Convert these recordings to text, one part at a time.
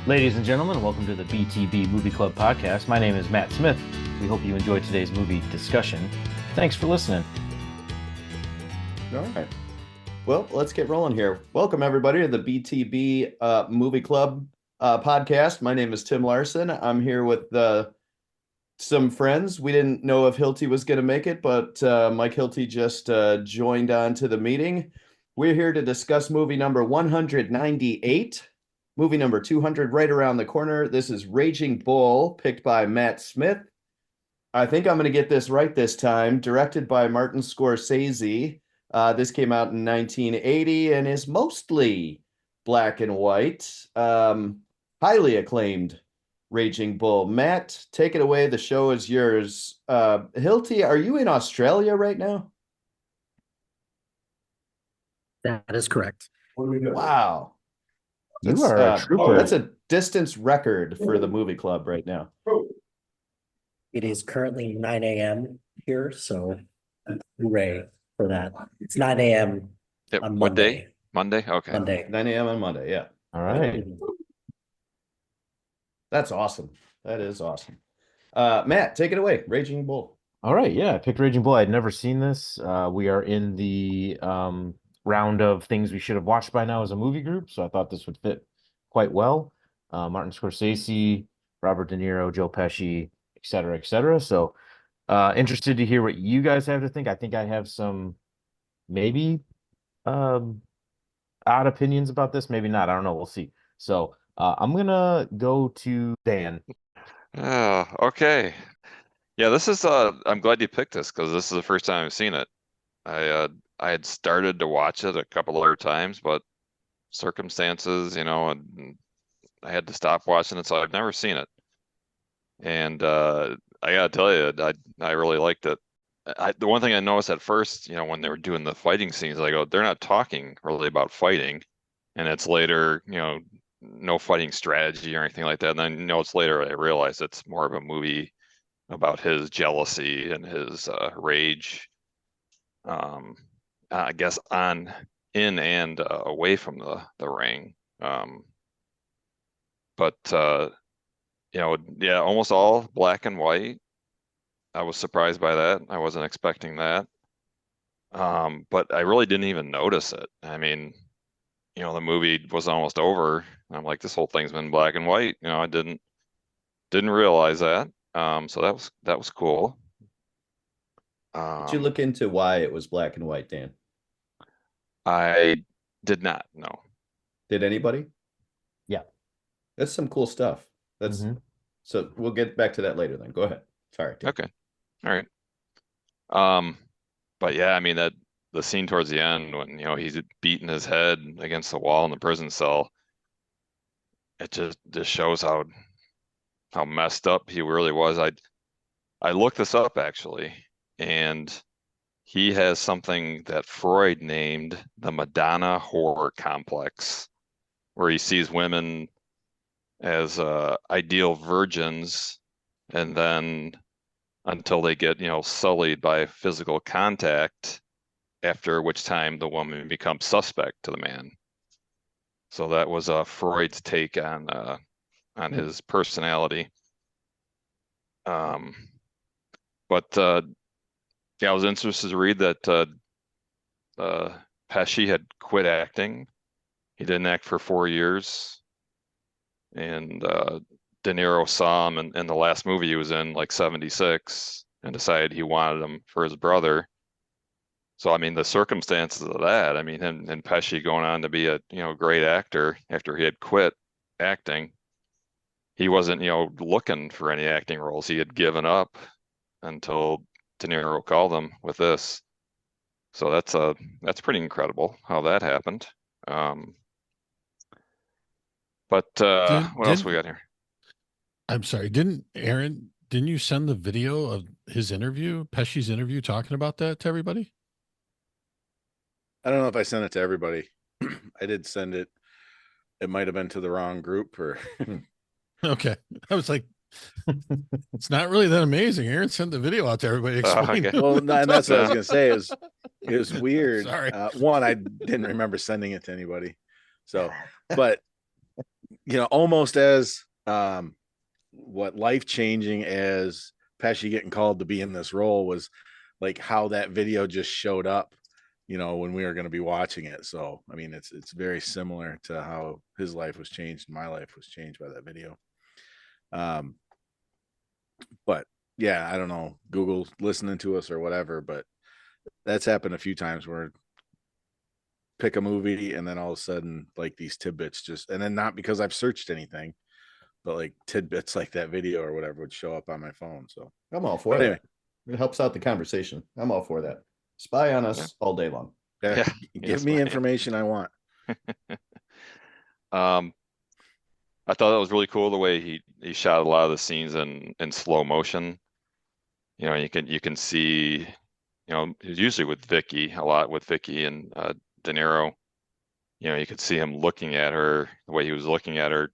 Ladies and gentlemen, welcome to the BTB Movie Club podcast. My name is Matt Smith. We hope you enjoyed today's movie discussion. Thanks for listening. All right. Well, let's get rolling here. Welcome, everybody, to the BTB Movie Club podcast. My name is Tim Larson. I'm here with some friends. We didn't know if Hilty was going to make it, but Mike Hilty just joined on to the meeting. We're here to discuss movie number 198. Movie number 200 right around the corner. This is Raging Bull, picked by Matt Smith. I think I'm going to get this right this time. Directed by Martin Scorsese. This came out in 1980 and is mostly black and white. Highly acclaimed Raging Bull. Matt, take it away. The show is yours. Hilty, are you in Australia right now? That is correct. Wow. You are a trooper. That's a distance record for the movie club right now. It is currently 9 a.m. here, so hooray for that. It's 9 a.m. on What Monday. day? Monday? Okay. Monday. 9 a.m. on Monday, yeah. All right. That's awesome. That is awesome. Matt, take it away. Raging Bull. All right. Yeah, I picked Raging Bull. I'd never seen this. We are in the round of things we should have watched by now as a movie group, so I thought this would fit quite well. Martin Scorsese, Robert De Niro, Joe Pesci, et cetera, et cetera. So interested to hear what you guys have to think. I think I have some maybe odd opinions about this, maybe not. I don't know. We'll see. So I'm gonna go to Dan. Oh, okay. Yeah, this is I'm glad you picked this because this is the first time I've seen it. I had started to watch it a couple other times, but circumstances, and I had to stop watching it, so I've never seen it. And I gotta tell you, I really liked it. The one thing I noticed at first, when they were doing the fighting scenes, I go, they're not talking really about fighting, and it's later, no fighting strategy or anything like that. And then, it's later I realized it's more of a movie about his jealousy and his rage. I guess in and away from the ring. But yeah, almost all black and white. I was surprised by that. I wasn't expecting that. But I really didn't even notice it. I mean, the movie was almost over. I'm like, this whole thing's been black and white. I didn't realize that. So that was cool. Did you look into why it was black and white, Dan? I did not, no. Did anybody? Yeah. That's some cool stuff. So we'll get back to that later then. Go ahead. Sorry. Dan. Okay. All right. But yeah, I mean the scene towards the end when, he's beating his head against the wall in the prison cell, it just shows how messed up he really was. I looked this up actually, and he has something that Freud named the Madonna horror complex, where he sees women as ideal virgins, and then until they get, sullied by physical contact, after which time the woman becomes suspect to the man. So that was Freud's take on his personality. But yeah, I was interested to read that Pesci had quit acting. He didn't act for 4 years. And De Niro saw him in the last movie he was in, like 76, and decided he wanted him for his brother. So, I mean, the circumstances of that, I mean, him and Pesci going on to be a, great actor after he had quit acting. He wasn't, looking for any acting roles. He had given up until De Niro called him with this. So that's pretty incredible how that happened. But what else we got here? I'm sorry, didn't you send the video of his interview, Pesci's interview, talking about that to everybody? I don't know if I sent it to everybody. I did send it. It might have been to the wrong group or Okay. I was like, it's not really that amazing. Aaron sent the video out to everybody. Okay. well, and that's what I was gonna say. It was weird. Sorry. One, I didn't remember sending it to anybody. So, but almost as what life-changing as Pesci getting called to be in this role was like how that video just showed up, when we were going to be watching it. So, I mean, it's very similar to how his life was changed. And my life was changed by that video. But yeah, I don't know, Google listening to us or whatever, but that's happened a few times where pick a movie and then all of a sudden like these tidbits and then not because I've searched anything, but like tidbits like that video or whatever would show up on my phone. So I'm all for that. It helps out the conversation. I'm all for that. Spy on us all day long. Yeah. Give me information I want. I thought that was really cool the way he shot a lot of the scenes in slow motion. You can see, usually with Vicky, a lot with Vicky and De Niro. You could see him looking at her, the way he was looking at her.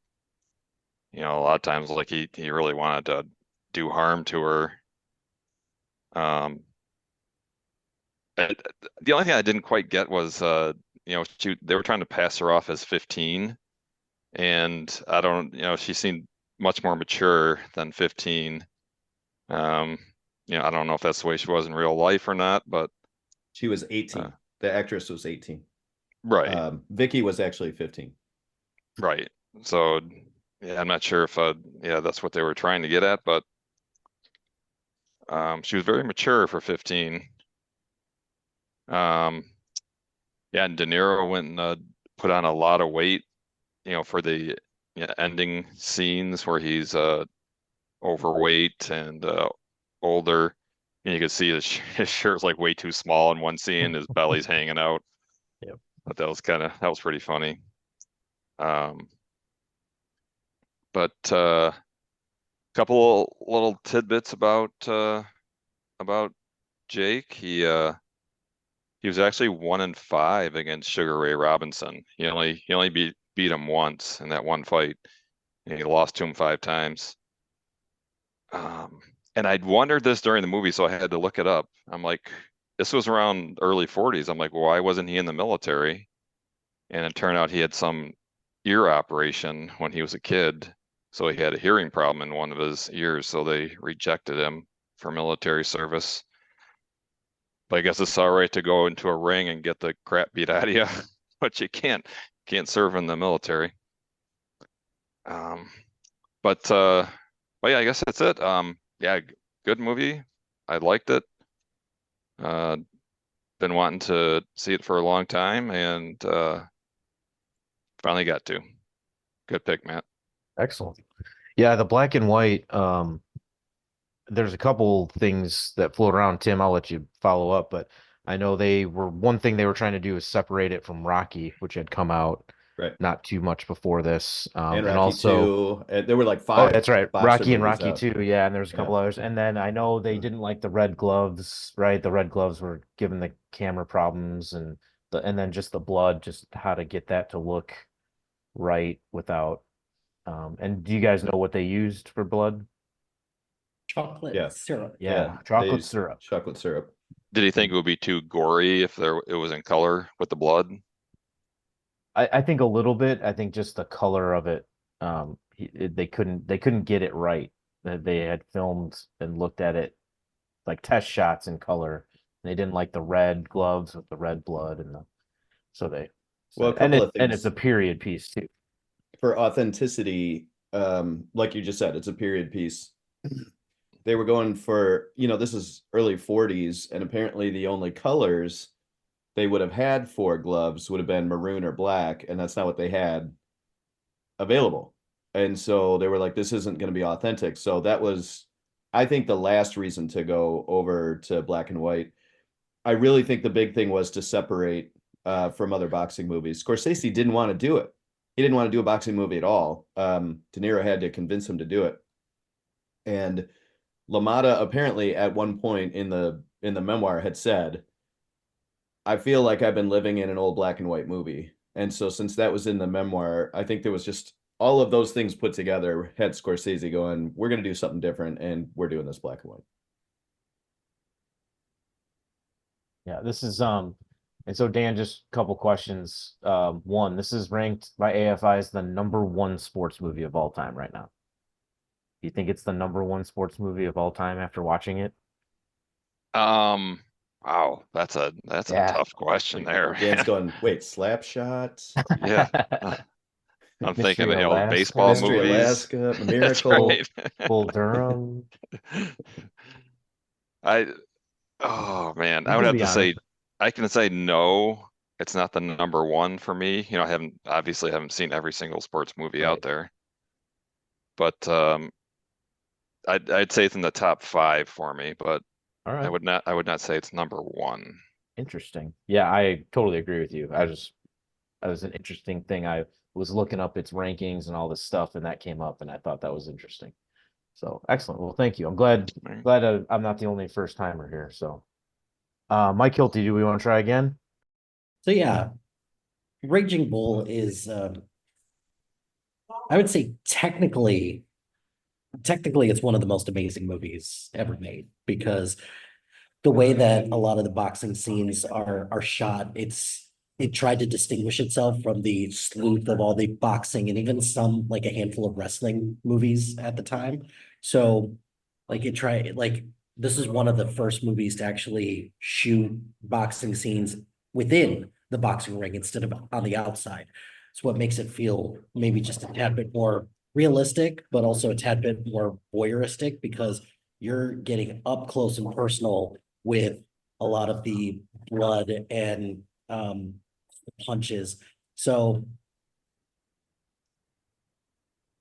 A lot of times like he really wanted to do harm to her. The only thing I didn't quite get was they were trying to pass her off as 15, and I don't, she seemed much more mature than 15. I don't know if that's the way she was in real life or not, but she was 18. The actress was 18. Right. Vicky was actually 15. Right. So yeah, I'm not sure if that's what they were trying to get at, but she was very mature for 15. Yeah, and De Niro went and put on a lot of weight, for the ending scenes where he's overweight and older. And you can see his shirt's like way too small in one scene, his belly's hanging out. Yep. But that was pretty funny. But couple little tidbits about Jake. He was actually 1-5 against Sugar Ray Robinson. He only beat him once in that one fight. And he lost to him 5 times. And I'd wondered this during the movie, so I had to look it up. I'm like, this was around early 40s. I'm like, why wasn't he in the military? And it turned out he had some ear operation when he was a kid. So he had a hearing problem in one of his ears. So they rejected him for military service. But I guess it's all right to go into a ring and get the crap beat out of you, but you can't serve in the military. But yeah, I guess that's it. Yeah, good movie. I liked it. Been wanting to see it for a long time, and finally got to. Good pick, Matt. Excellent. Yeah, the black and white. There's a couple things that float around. Tim, I'll let you follow up, but I know one thing they were trying to do is separate it from Rocky, which had come out not too much before this. And and Rocky also 2. There were like 5. Oh, that's right. Rocky and movies Rocky out. 2. Yeah, and there's a couple others. And then I know they didn't like the red gloves, right? The red gloves were given the camera problems and then just the blood, just how to get that to look right without. And do you guys know what they used for blood? Chocolate syrup. Yeah, chocolate syrup. Chocolate syrup. Did he think it would be too gory if it was in color with the blood? I think a little bit. I think just the color of it. They couldn't get it right. They had filmed and looked at it like test shots in color. They didn't like the red gloves with the red blood and it's a period piece too. For authenticity, like you just said, it's a period piece. They were going for, this is early 40s, and apparently the only colors they would have had for gloves would have been maroon or black, and that's not what they had available. And so they were like, this isn't going to be authentic. So that was, I think, the last reason to go over to black and white. I really think the big thing was to separate from other boxing movies. Scorsese didn't want to do it. He didn't want to do a boxing movie at all. De Niro had to convince him to do it. And LaMotta apparently at one point in the memoir had said, I feel like I've been living in an old black and white movie. And so since that was in the memoir, I think there was just all of those things put together had Scorsese going, we're going to do something different, and we're doing this black and white. Yeah, this is And so, Dan, just a couple questions. One, this is ranked by AFI as the #1 sports movie of all time right now. Do you think it's the #1 sports movie of all time after watching it? Wow, that's a Yeah. tough question there, Dan's man. going, wait, slap shots, Yeah. I'm thinking, Mystery baseball Alaska, Mystery movies. Alaska, That's Miracle. right. Bull Durham. I, oh man, You I would can have be to honest. say, I can say no, it's not the #1 for me. I obviously haven't seen every single sports movie Right. out there, but I'd say it's in the top 5 for me, but All I right. would not say it's #1. Interesting. Yeah, I totally agree with you. That was an interesting thing. I was looking up its rankings and all this stuff, and that came up, and I thought that was interesting. So excellent. Well, thank you. I'm glad Right. I'm not the only first timer here. So, Mike Hilty, do we want to try again? So yeah, Raging Bull is I would say technically it's one of the most amazing movies ever made because the way that a lot of the boxing scenes are shot, it tried to distinguish itself from the sleuth of all the boxing and even some like a handful of wrestling movies at the time. So like this is one of the first movies to actually shoot boxing scenes within the boxing ring instead of on the outside. It's what makes it feel maybe just a tad bit more realistic, but also a tad bit more voyeuristic because you're getting up close and personal with a lot of the blood and punches. So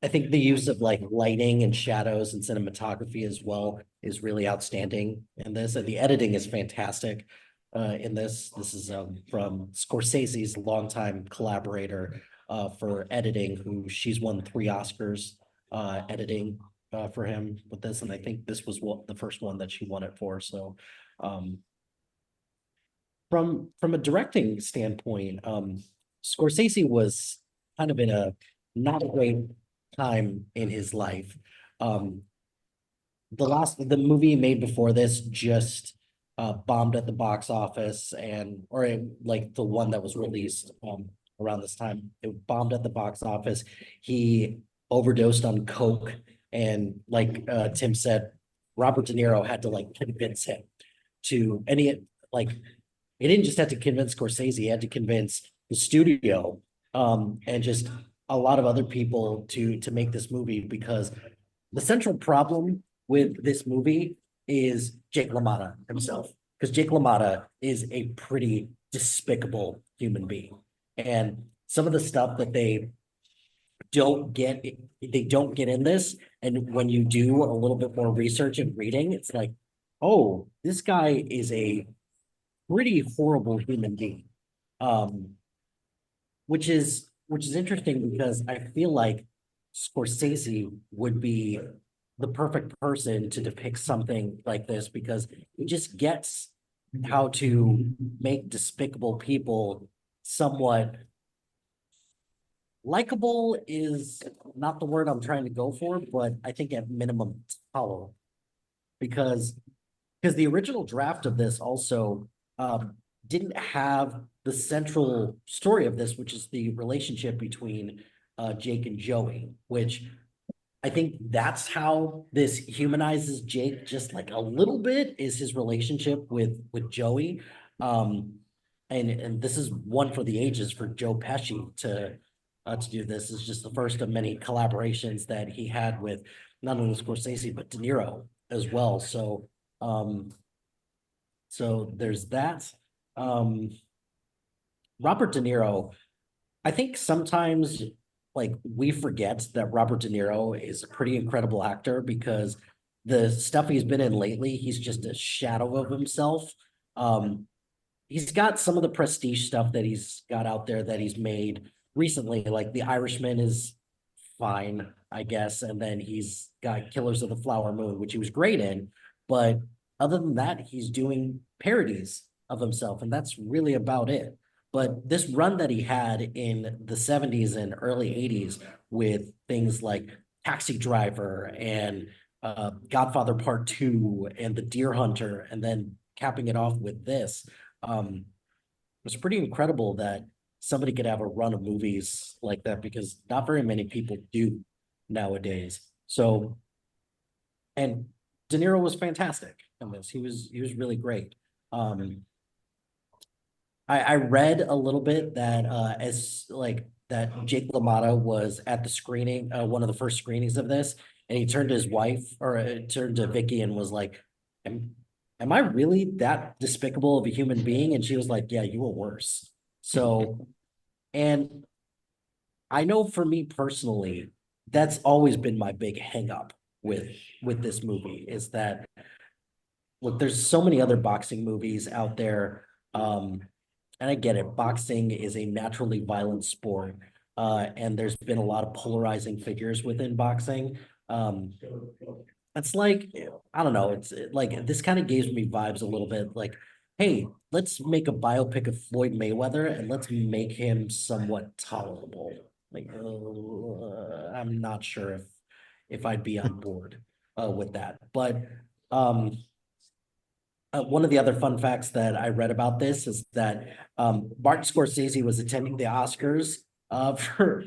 I think the use of like lighting and shadows and cinematography as well is really outstanding in this. And the editing is fantastic in this. This is from Scorsese's longtime collaborator for editing, who she's won 3 Oscars editing for him with this. And I think this was the first one that she won it for. So from a directing standpoint, Scorsese was kind of in a not a great time in his life. Um, the movie he made before this just bombed at the box office like the one that was released around this time, it bombed at the box office. He overdosed on coke, and like Tim said, Robert De Niro had to like convince him to, and he didn't just have to convince Scorsese, he had to convince the studio and just a lot of other people to make this movie, because the central problem with this movie is Jake LaMotta himself. Because Jake LaMotta is a pretty despicable human being. And some of the stuff that they don't get in this. And when you do a little bit more research and reading, it's like, oh, this guy is a pretty horrible human being. Um, which is interesting because I feel like Scorsese would be the perfect person to depict something like this, because he just gets how to make despicable people somewhat likable is not the word I'm trying to go for, but I think at minimum tolerable, because the original draft of this also didn't have the central story of this, which is the relationship between Jake and Joey, which I think that's how this humanizes Jake just like a little bit, is his relationship with Joey. And this is one for the ages for Joe Pesci to do this. Is just the first of many collaborations that he had with not only Scorsese but De Niro as well. So there's that. Robert De Niro, I think sometimes like we forget that Robert De Niro is a pretty incredible actor, because the stuff he's been in lately, he's just a shadow of himself. He's got some of the prestige stuff that he's got out there that he's made recently, like The Irishman is fine, I guess. And then he's got Killers of the Flower Moon, which he was great in. But other than that, he's doing parodies of himself, and that's really about it. But this run that he had in the 70s and early 80s with things like Taxi Driver and Godfather Part 2 and The Deer Hunter, and then capping it off with this, it's pretty incredible that somebody could have a run of movies like that because not very many people do nowadays. So, and De Niro was fantastic in this. He was really great. I read a little bit that as like that Jake LaMotta was at the screening, one of the first screenings of this, and he turned to his wife or turned to Vicky and was like, am I really that despicable of a human being? And she was like, yeah, you were worse. So, and I know for me personally, that's always been my big hang up with this movie is that look, there's so many other boxing movies out there. And I get it, boxing is a naturally violent sport. And there's been a lot of polarizing figures within boxing. It's like, I don't know, it's like this kind of gives me vibes a little bit like, hey, let's make a biopic of Floyd Mayweather and let's make him somewhat tolerable. Like, I'm not sure if I'd be on board with that. But one of the other fun facts that I read about this is that Martin Scorsese was attending the Oscars for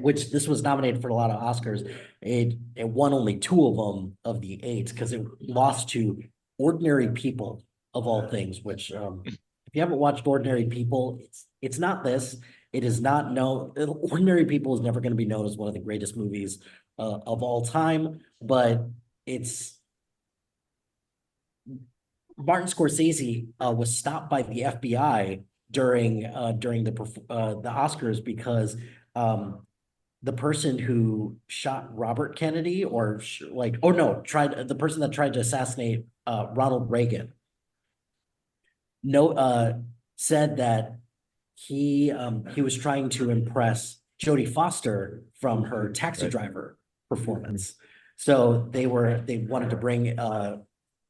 which this was nominated for a lot of Oscars. It won only 2 of them of the 8 because it lost to Ordinary People of all things. Which if you haven't watched Ordinary People, it's not this. It is not known. Ordinary People is never going to be known as one of the greatest movies of all time, but it's. Martin Scorsese was stopped by the FBI during the Oscars because the person who shot Robert Kennedy tried the person that tried to assassinate Ronald Reagan said that he was trying to impress Jodie Foster from her Taxi Driver performance. So they wanted to bring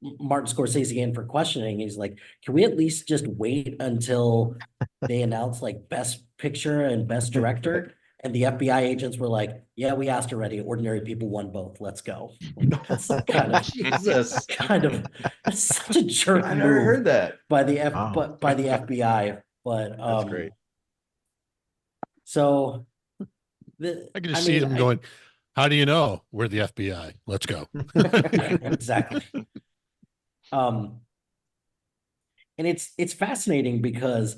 Martin Scorsese in for questioning. He's like, can we at least just wait until they announce like best picture and best director? And the FBI agents were like, yeah, we asked already. Ordinary People won both. Let's go. That's kind of Jesus. that's such a jerk I never move heard that. by the Wow. by the FBI. But That's great. So I can just see them going, how do you know we're the FBI? Let's go. Yeah, exactly. And it's fascinating because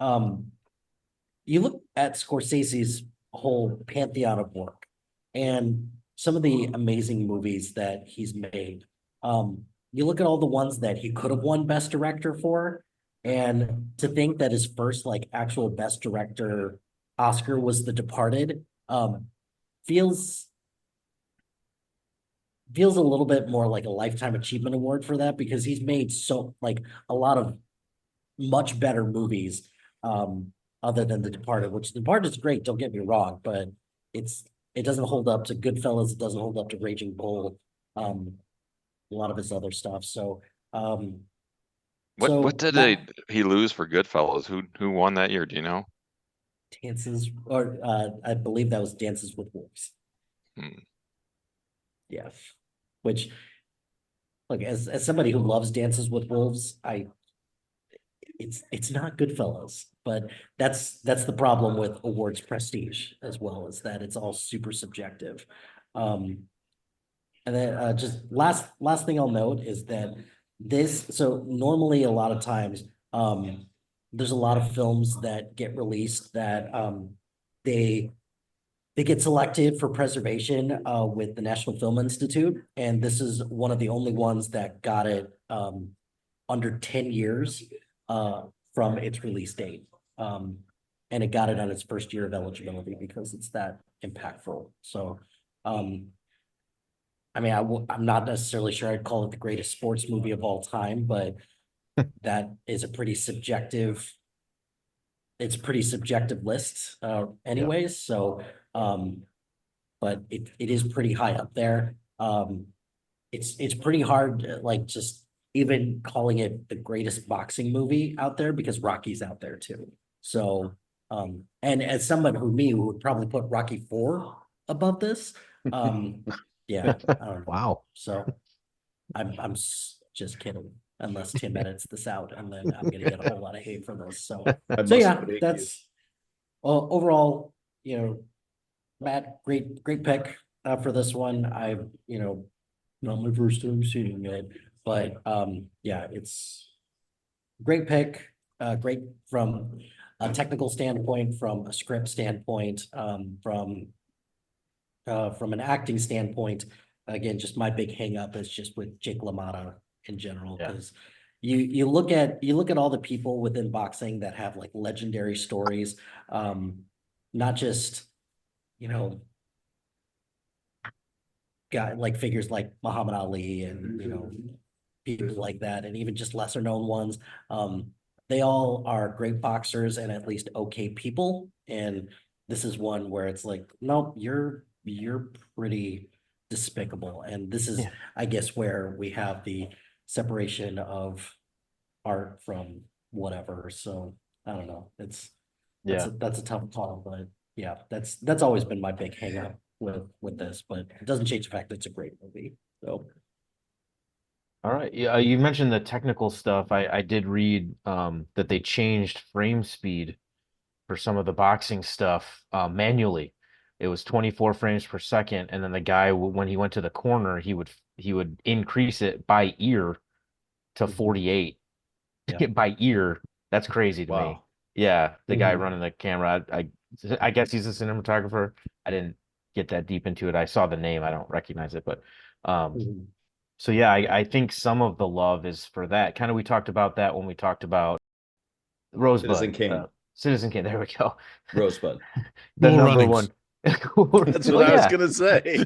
you look at Scorsese's whole pantheon of work and some of the amazing movies that he's made. You look at all the ones that he could have won Best Director for, and to think that his first like actual Best Director Oscar was The Departed, feels a little bit more like a Lifetime Achievement Award for that because he's made so like a lot of much better movies other than The Departed, which The Departed is great, don't get me wrong, but it doesn't hold up to Goodfellas, it doesn't hold up to Raging Bull, a lot of his other stuff. So What did he lose for Goodfellas? Who won that year? Do you know? I believe that was Dances with Wolves. Yeah. Which, look, as somebody who loves Dances with Wolves, it's not Goodfellas, but that's the problem with awards prestige as well, is that it's all super subjective. And then just last thing I'll note is that so normally a lot of times there's a lot of films that get released that they get selected for preservation with the National Film Institute, and this is one of the only ones that got it under 10 years from its release date. And it got it on its first year of eligibility because it's that impactful. So, I mean, I'm not necessarily sure I'd call it the greatest sports movie of all time, but that is a pretty subjective, it's a pretty subjective list anyways. So, but it is pretty high up there. It's pretty hard, like just even calling it the greatest boxing movie out there because Rocky's out there too. So, and as someone who would probably put Rocky 4 above this. Yeah, I don't know. Wow. So I'm just kidding. unless Tim edits this out, and then I'm gonna get a whole lot of hate for this. So, I so must yeah, update you. that's overall, Matt, great pick for this one. Not my first time seeing it, but yeah, it's great pick. Great from a technical standpoint, from a script standpoint, from an acting standpoint. Again, just my big hang up is just with Jake LaMotta in general, Yeah. because you look at all the people within boxing that have like legendary stories, not just, got like figures like Muhammad Ali and people like that, and even just lesser known ones. They all are great boxers and at least okay people. And this is one where it's like, nope, you're pretty despicable. And this is, Yeah. I guess, where we have the separation of art from whatever. So I don't know. Yeah. That's a tough call, but yeah, that's always been my big hang up with this, but it doesn't change the fact that it's a great movie. So All right. Yeah, you mentioned the technical stuff. I did read that they changed frame speed for some of the boxing stuff manually. It was 24 frames per second, and then the guy when he went to the corner, he would increase it by ear to 48 Yeah. by ear. That's crazy to me. Wow. Yeah, the guy Mhm. running the camera. I guess he's a cinematographer. I didn't get that deep into it. I saw the name. I don't recognize it, but Mhm. so yeah, I think some of the love is for that. Kind of we talked about that when we talked about Citizen Rosebud, Kane. Citizen Kane. There we go. Rosebud. The Cool number Runnings. one. That's what Well, I was yeah, gonna say.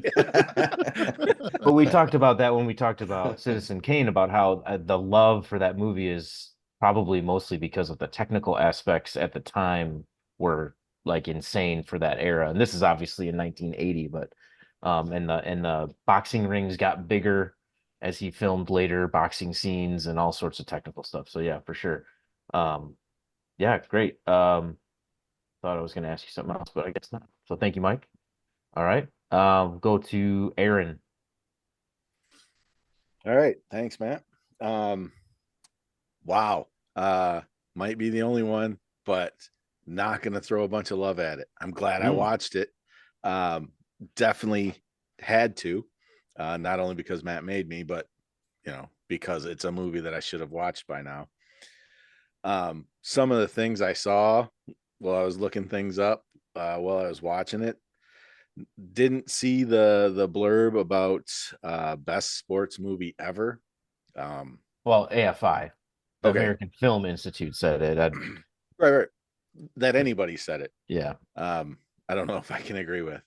but we talked about that when we talked about Citizen Kane, about how the love for that movie is probably mostly because of the technical aspects at the time were like insane for that era. And this is obviously in 1980, but and the boxing rings got bigger as he filmed later boxing scenes and all sorts of technical stuff. So yeah, for sure. Yeah, great. Thought I was going to ask you something else, but I guess not. So thank you, Mike. All right. Go to Aaron. All right, thanks, Matt. Wow. Might be the only one, but not gonna throw a bunch of love at it. I'm glad I watched it. Definitely had to, not only because Matt made me, but because it's a movie that I should have watched by now. Some of the things I saw while I was looking things up while I was watching it, didn't see the blurb about best sports movie ever. Well, AFI, the Okay. American Film Institute said it. Right. That anybody said it. Yeah. I don't know if I can agree with.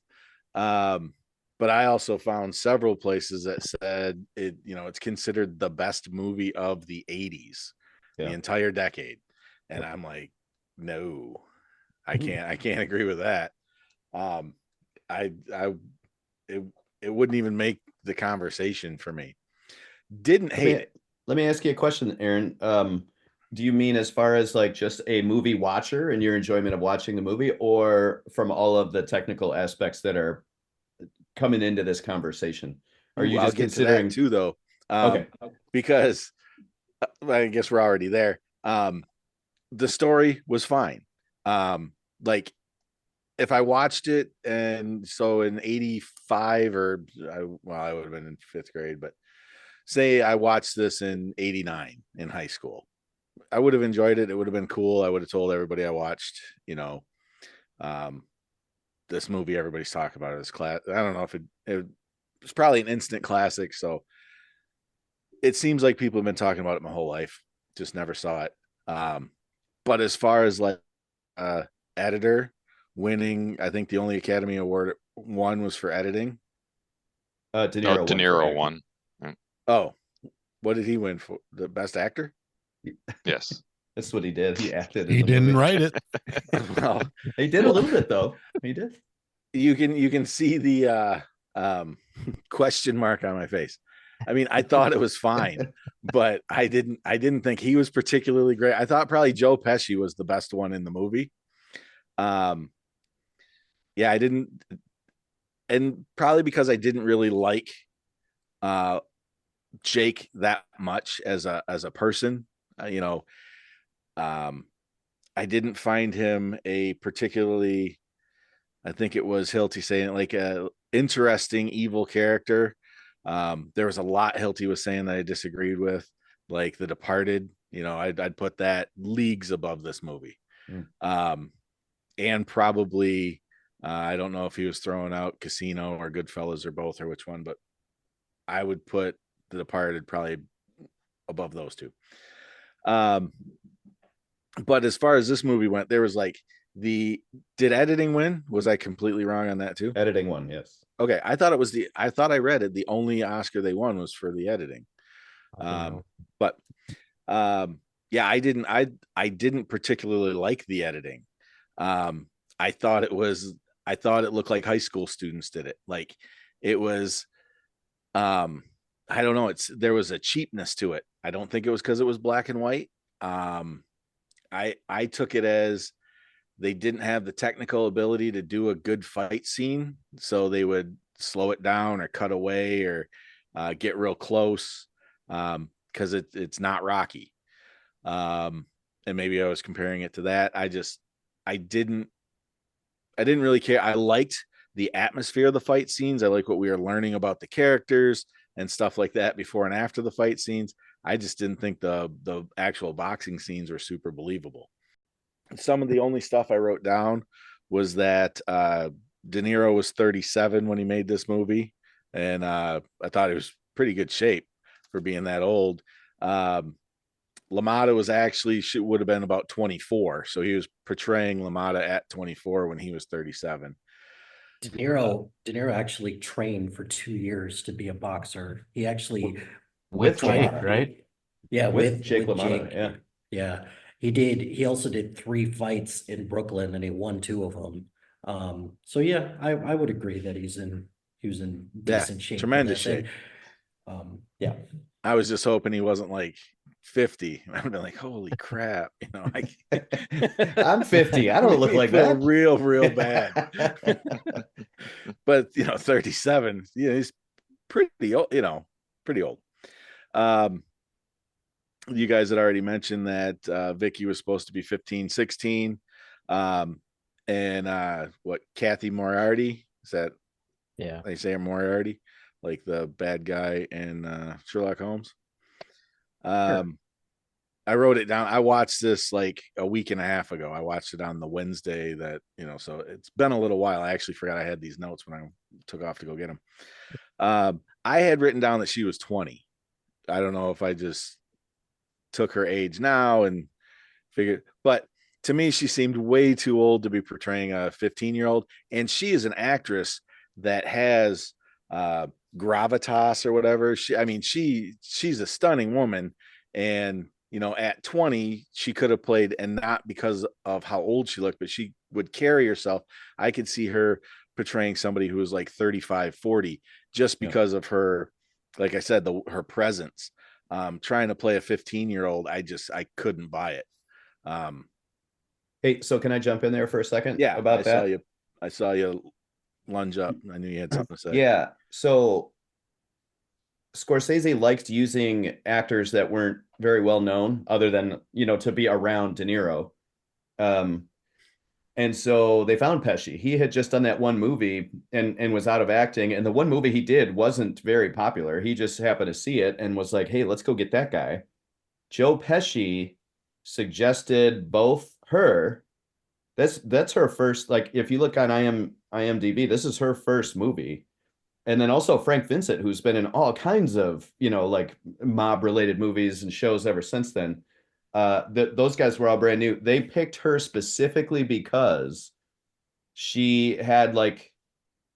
But I also found several places that said it's considered the best movie of the 80s, the entire decade. And I'm like, no, I can't agree with that. It wouldn't even make the conversation for me. Didn't hate it. Let me ask you a question, Aaron. Do you mean as far as like just a movie watcher and your enjoyment of watching the movie, or from all of the technical aspects that are coming into this conversation? Are you I'll just get considering to that too, though? Okay. Because I guess we're already there. The story was fine. Like if I watched it, and so in 85 I would have been in 5th grade, but say I watched this in 89 in high school, I would have enjoyed it. It would have been cool. I would have told everybody I watched, this movie everybody's talking about. This class. I don't know if it was probably an instant classic. So it seems like people have been talking about it my whole life. Just never saw it. But as far as like editor winning, I think the only Academy Award won was for editing. De Niro, De Niro won. Oh, what did he win for? The best actor? Yes. That's what he did. He acted. He didn't write it. Well, he did a little bit though. He did. You can see the question mark on my face. I mean, I thought it was fine, but I didn't think he was particularly great. I thought probably Joe Pesci was the best one in the movie. Yeah, I didn't, and probably because I didn't really like Jake that much as a person. You know, I didn't find him a particularly, I think it was Hilty saying, like, a interesting evil character. There was a lot Hilty was saying that I disagreed with, like The Departed. You know, I'd put that leagues above this movie. And probably, I don't know if he was throwing out Casino or Goodfellas or both or which one, but I would put The Departed probably above those two. But as far as this movie went, there was like did editing win? Was I completely wrong on that too? Editing won, yes. Okay, I thought I read it. The only Oscar they won was for the editing. But yeah, I didn't particularly like the editing. I thought it looked like high school students did it. Like it was, I don't know. There was a cheapness to it. I don't think it was because it was black and white. I took it as they didn't have the technical ability to do a good fight scene, so they would slow it down or cut away or get real close, because it's not Rocky. And maybe I was comparing it to that. I didn't really care. I liked the atmosphere of the fight scenes. I like what we were learning about the characters and stuff like that before and after the fight scenes. I just didn't think the actual boxing scenes were super believable. Some of the only stuff I wrote down was that De Niro was 37 when he made this movie, and I thought he was pretty good shape for being that old. LaMotta was actually would have been about 24, so he was portraying LaMotta at 24 when he was 37. De Niro actually trained for 2 years to be a boxer. He actually with tried- Jake, right? Yeah, With Jake with LaMotta, Jake. yeah. Yeah. He did. He also did 3 fights in Brooklyn and he won 2 of them. So yeah, I would agree that he was in decent shape. for Tremendous this. shape. And, yeah. I was just hoping he wasn't like 50. I would have been like, holy crap, you know, I'm 50. I don't look like that. Real bad. But 37, he's pretty old, pretty old. You guys had already mentioned that Vicky was supposed to be 15, 16. And what, Kathy Moriarty? Is that, Yeah. they say Moriarty, like the bad guy in Sherlock Holmes? Sure. I wrote it down. I watched this like a week and a half ago. I watched it on the Wednesday that, so it's been a little while. I actually forgot I had these notes when I took off to go get them. I had written down that she was 20. I don't know if I just took her age now and figured, but to me, she seemed way too old to be portraying a 15-year-old. And she is an actress that has gravitas or whatever. She's a stunning woman. And, at 20, she could have played, and not because of how old she looked, but she would carry herself. I could see her portraying somebody who was like 35, 40, just because of her, like I said, her presence. Trying to play a 15-year-old, I couldn't buy it. Hey, so can I jump in there for a second? Yeah, about that? I saw you lunge up. I knew you had something to say. Yeah. So Scorsese liked using actors that weren't very well known, other than, to be around De Niro. And so they found Pesci. He had just done that one movie and was out of acting. And the one movie he did wasn't very popular. He just happened to see it and was like, hey, let's go get that guy. Joe Pesci suggested both her. That's her first, like, if you look on IMDb, this is her first movie. And then also Frank Vincent, who's been in all kinds of, like mob related movies and shows ever since then. Those guys were all brand new. They picked her specifically because she had like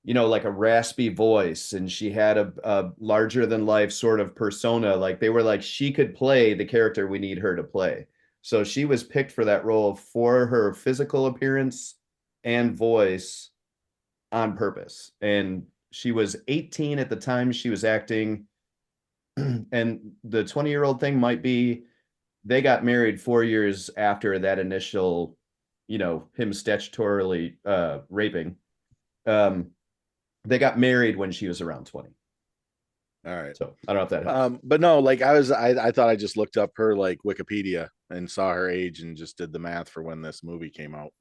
a raspy voice, and she had a larger than life sort of persona. Like they were like, she could play the character we need her to play. So she was picked for that role for her physical appearance and voice on purpose. And she was 18 at the time she was acting. And the 20-year-old thing might be they got married 4 years after that initial, him statutorily raping. They got married when she was around 20. All right. So I don't know if that helps. But no, like I thought I just looked up her like Wikipedia and saw her age and just did the math for when this movie came out.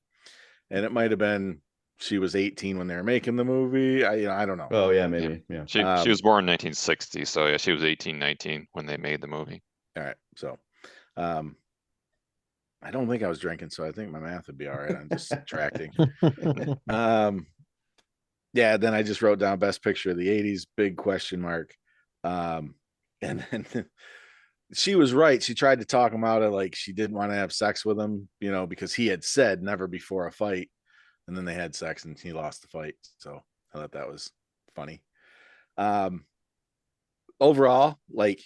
And it might have been she was 18 when they were making the movie. I don't know. Oh yeah, maybe. Yeah. She was born in 1960, so yeah, she was 18, 19 when they made the movie. All right. So I don't think I was drinking, so I think my math would be all right. I'm just subtracting. Yeah, then I just wrote down best picture of the 80s, big question mark. And then she was right. She tried to talk him out of like she didn't want to have sex with him, because he had said never before a fight. And then they had sex and he lost the fight. So I thought that was funny. Overall, like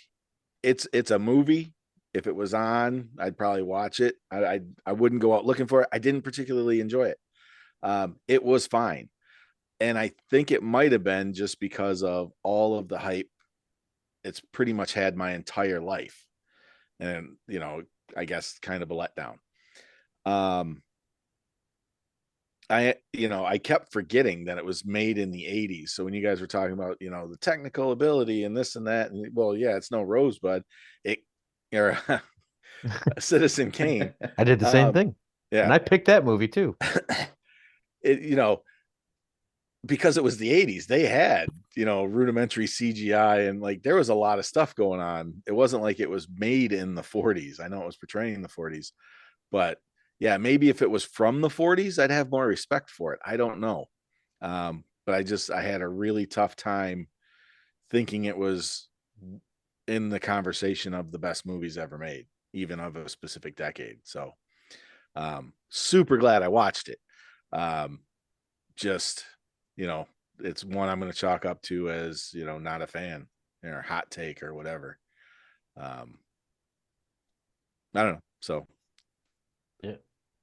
it's a movie. If it was on, I'd probably watch it. I wouldn't go out looking for it. I didn't particularly enjoy it. It was fine. And I think it might have been just because of all of the hype. It's pretty much had my entire life. And, I guess kind of a letdown. I kept forgetting that it was made in the 80s. So when you guys were talking about, the technical ability and this and that, and well, yeah, it's no Rosebud. Or Citizen Kane. I did the same thing. Yeah. And I picked that movie too. Because it was the 80s, they had, rudimentary CGI and like there was a lot of stuff going on. It wasn't like it was made in the 40s. I know it was portraying the 40s, but yeah, maybe if it was from the 40s, I'd have more respect for it. I don't know. But I had a really tough time thinking it was in the conversation of the best movies ever made, even of a specific decade. So super glad I watched it. Just, it's one I'm going to chalk up to as, not a fan or hot take or whatever. I don't know. So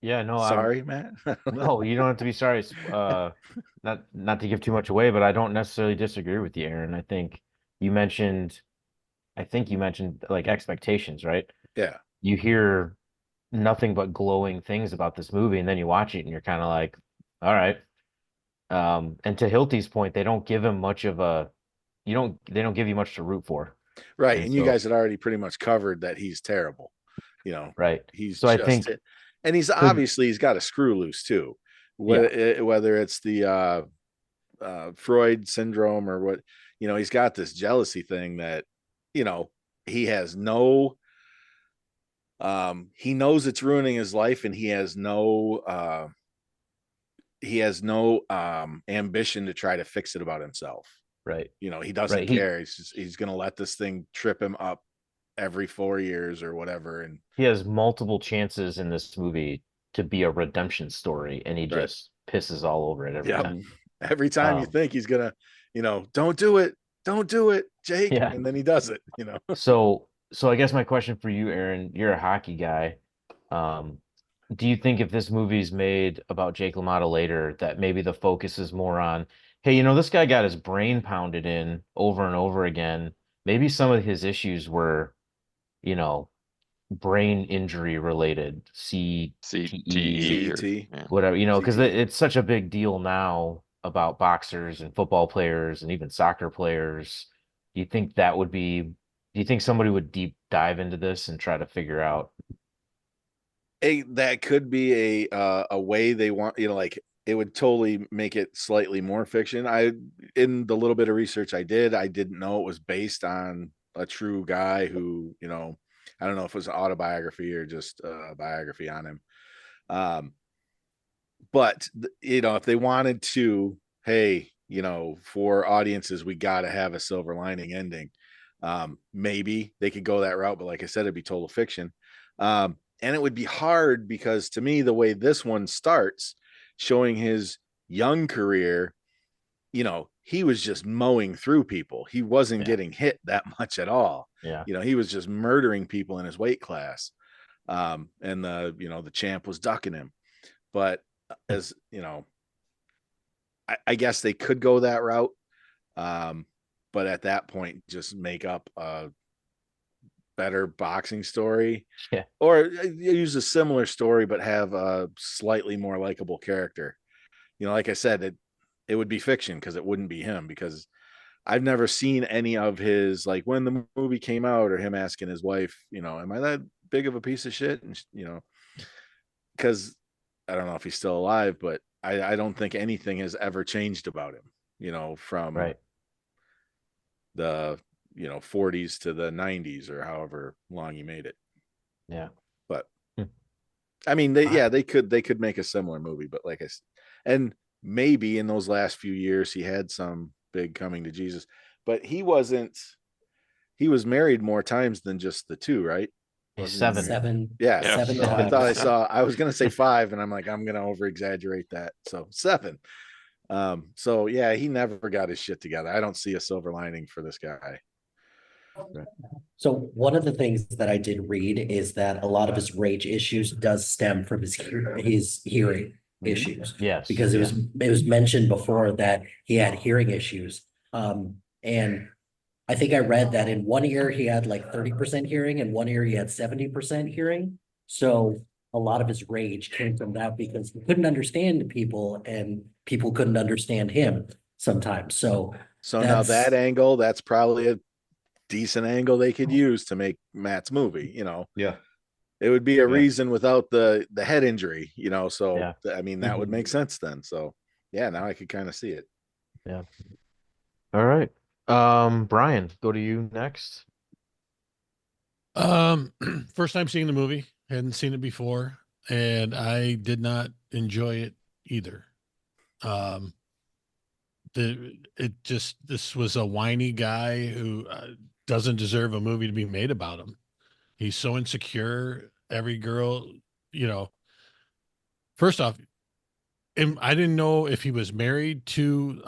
yeah, no, sorry, Matt. no, you don't have to be sorry. Not to give too much away, but I don't necessarily disagree with you, Aaron. You mentioned like expectations, right? Yeah. You hear nothing but glowing things about this movie, and then you watch it and you're kind of like, all right. And to Hilty's point, they don't give him much of they don't give you much to root for. Right. And you guys had already pretty much covered that he's terrible. Right. He's so just, I think, and he's got a screw loose too. Whether it's the Freud syndrome or what, he's got this jealousy thing that, he has no, he knows it's ruining his life and he has no ambition to try to fix it about himself. right. He doesn't care. He's going to let this thing trip him up every 4 years or whatever. And he has multiple chances in this movie to be a redemption story, and he just pisses all over it every time. Every time you think he's gonna, don't do it, Jake, and then he does it. So I guess my question for you, Aaron, you're a hockey guy. Do you think if this movie's made about Jake LaMotta later, that maybe the focus is more on, hey, this guy got his brain pounded in over and over again. Maybe some of his issues were, brain injury related, CTE, whatever, because it's such a big deal now about boxers and football players and even soccer players. Do you think somebody would deep dive into this and try to figure out? That could be a way they want, like it would totally make it slightly more fiction. In the little bit of research I didn't know it was based on a true guy who, I don't know if it was an autobiography or just a biography on him. But if they wanted to, hey, for audiences, we got to have a silver lining ending. Maybe they could go that route, but like I said, it'd be total fiction. And it would be hard because to me, the way this one starts, showing his young career, he was just mowing through people. He wasn't getting hit that much at all. Yeah. He was just murdering people in his weight class. And the champ was ducking him. But as I guess they could go that route. But at that point, just make up a better boxing story, or use a similar story, but have a slightly more likable character. Like I said, it would be fiction because it wouldn't be him, because I've never seen any of his, like when the movie came out or him asking his wife, am I that big of a piece of shit? And because I don't know if he's still alive, but I don't think anything has ever changed about him, from Right. the 40s to the 90s or however long he made it. Yeah. But Hmm. I mean, they could make a similar movie, but like I said, and maybe in those last few years he had some big coming to Jesus, but he was married more times than just the two, right? He's Wasn't he 7. married? 7, Yeah. Yeah. 7 So I thought I times. I was going to say 5 and I'm like, I'm going to over exaggerate that. So 7. So yeah, he never got his shit together. I don't see a silver lining for this guy. So one of the things that I did read is that a lot of his rage issues does stem from his hearing issues. Yes. Because it was mentioned before that he had hearing issues. And I think I read that in one ear he had like 30% hearing, and one ear he had 70% hearing. So a lot of his rage came from that because he couldn't understand people and people couldn't understand him sometimes. So Now that that's angle, that's probably a decent angle they could use to make Matt's movie, Yeah. It would be a Yeah. reason without the head injury, so Yeah. I mean that would make sense then. So yeah, now I could kind of see it. Yeah. All right. Brian, go to you next. First time seeing the movie, hadn't seen it before, and I did not enjoy it either. This was a whiny guy who doesn't deserve a movie to be made about him. He's so insecure. Every girl, first off, I didn't know if he was married to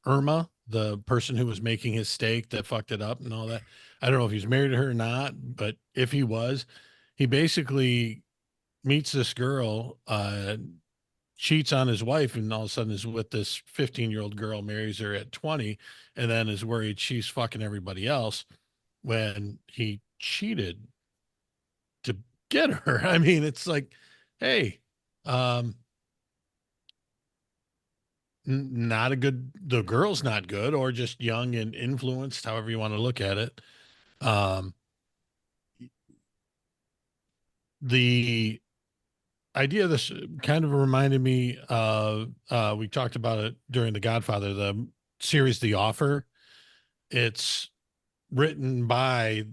Irma, the person who was making his steak that fucked it up and all that. I don't know if he's married to her or not, but if he was, he basically meets this girl, cheats on his wife, and all of a sudden is with this 15-year-old girl, marries her at 20, and then is worried she's fucking everybody else when he cheated to get her. I mean, it's like, hey, um, not a good, the girl's not good, or just young and influenced, however you want to look at it. Um, the idea of this kind of reminded me of, we talked about it during The Godfather, the series The Offer. It's written by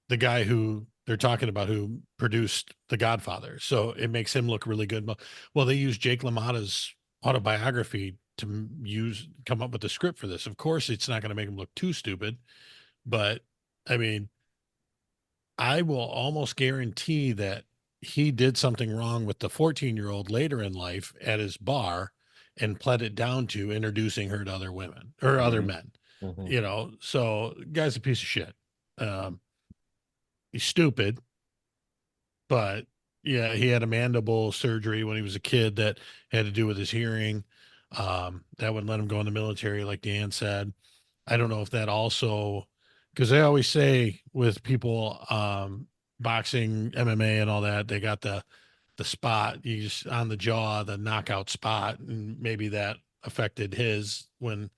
the guy who they're talking about who produced The Godfather. So it makes him look really good. Well, they use Jake LaMotta's autobiography to come up with the script for this. Of course, it's not going to make him look too stupid, but I mean, I will almost guarantee that he did something wrong with the 14-year-old later in life at his bar and pled it down to introducing her to other women or other men. So guy's a piece of shit. He's stupid, but yeah, he had a mandible surgery when he was a kid that had to do with his hearing. That wouldn't let him go in the military, like Dan said. I don't know if that also, because they always say with people, boxing, MMA, and all that, they got the spot you just on the jaw, the knockout spot, and maybe that affected his when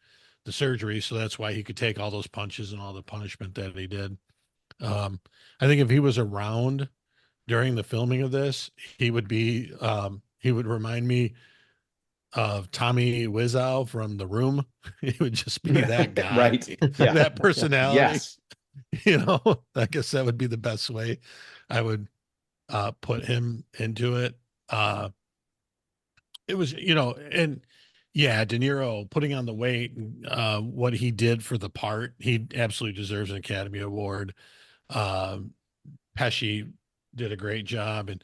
the surgery. So that's why he could take all those punches and all the punishment that he did. I think if he was around during the filming of this, he would remind me of Tommy Wiseau from The Room. He would just be that guy, Right. Yeah. that personality. Yes. I guess that would be the best way I would put him into it. It was, and yeah, De Niro putting on the weight, what he did for the part, he absolutely deserves an Academy Award. Um, Pesci did a great job, and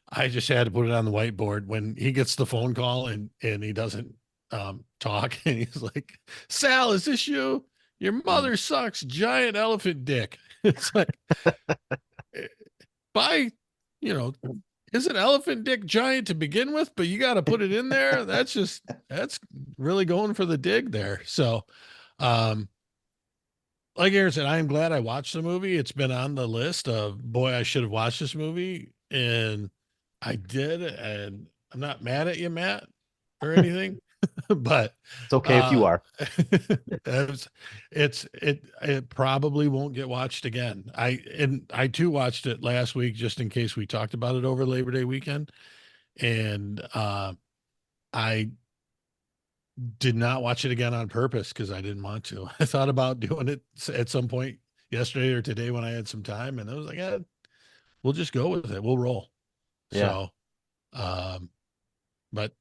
I just had to put it on the whiteboard when he gets the phone call and he doesn't talk, and he's like, "Sal, is this you? Your mother sucks, giant elephant dick." It's like, by, you know, is an elephant dick giant to begin with, but you got to put it in there. That's really going for the dig there. So, um, like Aaron said, I am glad I watched the movie. It's been on the list of, boy, I should have watched this movie, and I did. And I'm not mad at you, Matt, or anything. but It's okay if you are. it probably won't get watched again. I too watched it last week just in case we talked about it over Labor Day weekend, and I did not watch it again on purpose because I didn't want to. I thought about doing it at some point yesterday or today when I had some time, and I was like, we'll just go with it. We'll roll. Yeah. So, but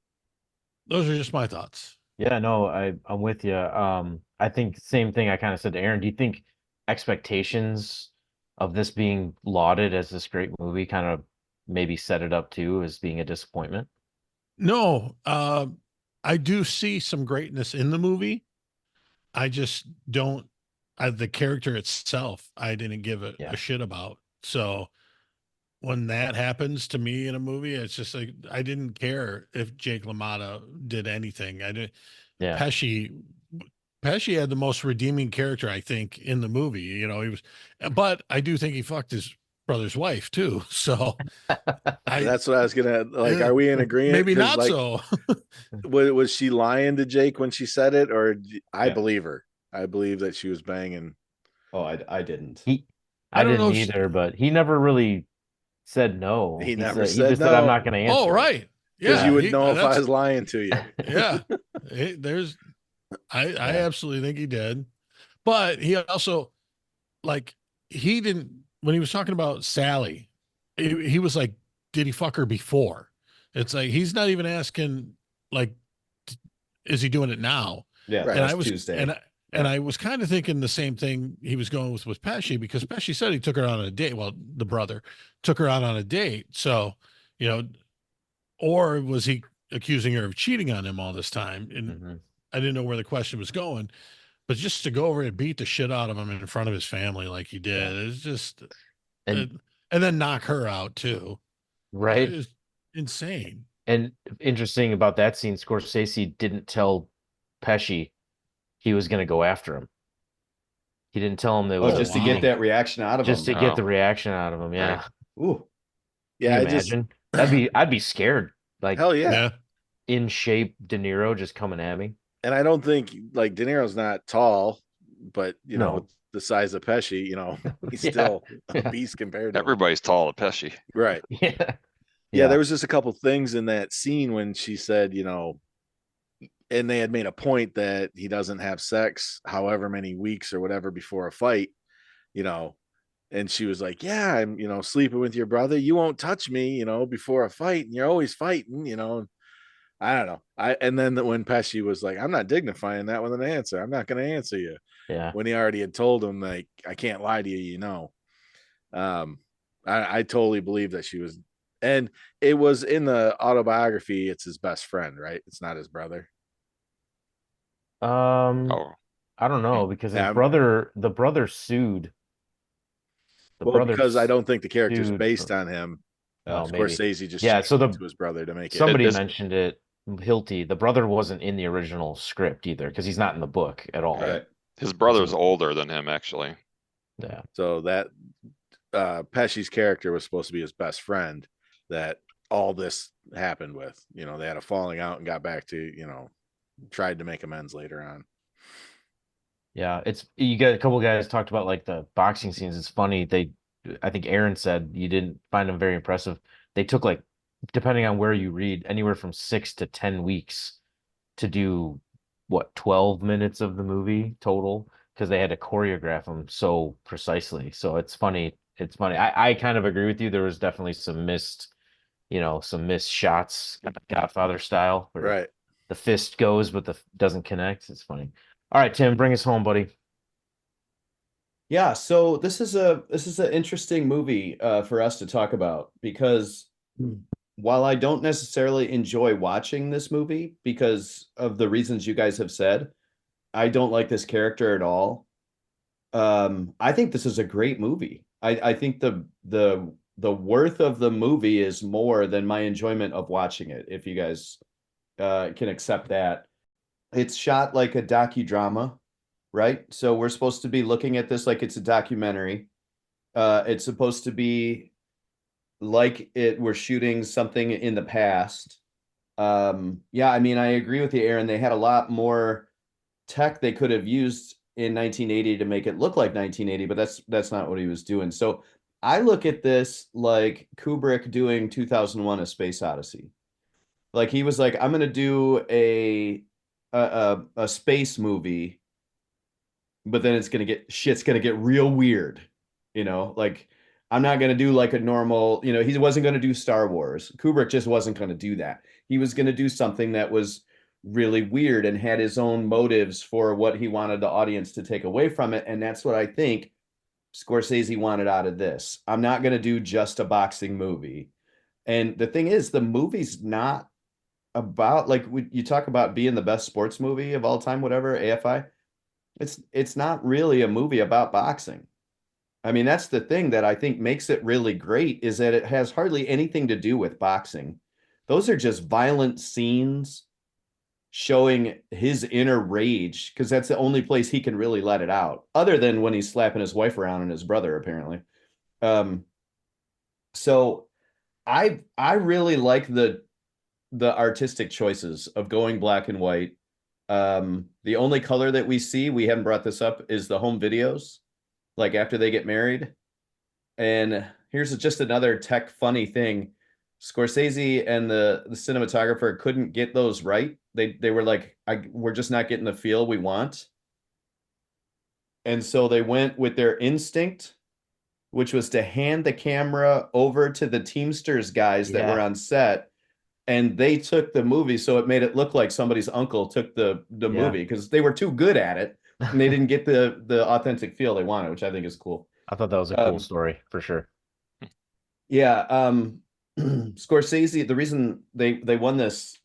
those are just my thoughts. Yeah, no, I'm with you. I think same thing I kind of said to Aaron. Do you think expectations of this being lauded as this great movie kind of maybe set it up too as being a disappointment? No, I do see some greatness in the movie. I just don't, the character itself, I didn't give Yeah. a shit about. So when that happens to me in a movie, it's just like, I didn't care if Jake LaMotta did anything. I didn't, Yeah. Pesci had the most redeeming character, I think, in the movie. You know, he was, but I do think he fucked his brother's wife too. So That's what I was gonna like. Are we in agreement? Maybe 'Cause, not like, so. was she lying to Jake when she said it, or I Yeah. believe her? I believe that she was banging. Oh, I didn't. I I don't know didn't if either, but he never really said no. He never he said just said, I'm no. not going to answer. Oh, right. Because Yeah. you would know if I that's- was lying to you. Yeah. I absolutely think he did. But he also, like, he didn't, when he was talking about Sally, he was like, did he fuck her before? It's like, he's not even asking, like, is he doing it now? Yeah, Right. that And was Tuesday. And I was kind of thinking the same thing he was going with Pesci, because Pesci said he took her on a date. Well, the brother took her out on a date. So, you know, or was he accusing her of cheating on him all this time? And Mhm. I didn't know where the question was going, but just to go over and beat the shit out of him in front of his family like he did, it's just, And and then knock her out too. right. It's insane. And interesting about that scene, Scorsese didn't tell Pesci he was going to go after him. He didn't tell him that it was Oh, a just to cheating, get that reaction out of just him. to get Oh. the reaction out of him. Yeah. Ooh. Can Yeah, you I just imagine? I'd be scared. Like hell yeah. Yeah. in shape De Niro just coming at me. And I don't think like De Niro's not tall, but you know, No. with the size of Pesci, you know, he's Yeah. still a Yeah. beast compared to him. Everybody's tall at Pesci. Right. Yeah. Yeah, there was just a couple things in that scene when she said, you know, and they had made a point that he doesn't have sex however many weeks or whatever before a fight, you know, and she was like, yeah, I'm, you know, sleeping with your brother. You won't touch me, you know, before a fight, and you're always fighting, you know. I don't know. And then when Pesci was like, I'm not dignifying that with an answer. I'm not going to answer you. Yeah. When he already had told him, like, I can't lie to you, you know. I totally believe that she was, and it was in the autobiography. It's his best friend, right? It's not his brother. Oh, I don't know because Yeah, the brother sued. The well, brother because I don't think the character's sued based for- on him. Oh, maybe. Scorsese just Yeah, changed so it to his brother to make it. somebody is- mentioned it. Hilty, the brother wasn't in the original script either because he's not in the book at all. Right. his brother's older than him, actually. Yeah. So that Pesci's character was supposed to be his best friend that all this happened with. You know, they had a falling out and got back to, you know, tried to make amends later on. Yeah, you got a couple guys talked about like the boxing scenes. It's funny. I think Aaron said you didn't find them very impressive. They took like, depending on where you read, anywhere from 6 to 10 weeks to do what 12 minutes of the movie total because they had to choreograph them so precisely. So it's funny. It's funny. I kind of agree with you. There was definitely some missed shots, Godfather style, where Right. the fist goes but doesn't connect. It's funny. All right, Tim, bring us home, buddy. Yeah, so this is an interesting movie for us to talk about because while I don't necessarily enjoy watching this movie because of the reasons you guys have said, I don't like this character at all. I think this is a great movie. I think the worth of the movie is more than my enjoyment of watching it, if you guys can accept that. It's shot like a docudrama, right? So we're supposed to be looking at this like it's a documentary. It's supposed to be like we're shooting something in the past. Yeah, I mean, I agree with you, Aaron. They had a lot more tech they could have used in 1980 to make it look like 1980, but that's not what he was doing. So I look at this like Kubrick doing 2001: A Space Odyssey. Like he was like, I'm gonna do a space movie, but then shit's gonna get real weird, like I'm not gonna do like a normal, he wasn't gonna do Star Wars. Kubrick just wasn't gonna do that. He was gonna do something that was really weird and had his own motives for what he wanted the audience to take away from it. And that's what I think Scorsese wanted out of this. I'm not gonna do just a boxing movie. And the thing is, the movie's not about like you talk about being the best sports movie of all time, whatever, AFI. It's not really a movie about boxing. I mean, that's the thing that I think makes it really great is that it has hardly anything to do with boxing. Those are just violent scenes showing his inner rage because that's the only place he can really let it out, other than when he's slapping his wife around and his brother, apparently. Um, so I really like the artistic choices of going black and white. The only color that we haven't brought this up, is the home videos, like after they get married. And here's just another tech funny thing. Scorsese and the cinematographer couldn't get those right. They were like, we're just not getting the feel we want. And so they went with their instinct, which was to hand the camera over to the Teamsters guys that were on set, and they took the movie, so it made it look like somebody's uncle took the movie because they were too good at it and they didn't get the authentic feel they wanted, which I think is cool. I thought that was a cool story for sure. Yeah, Scorsese, the reason they won this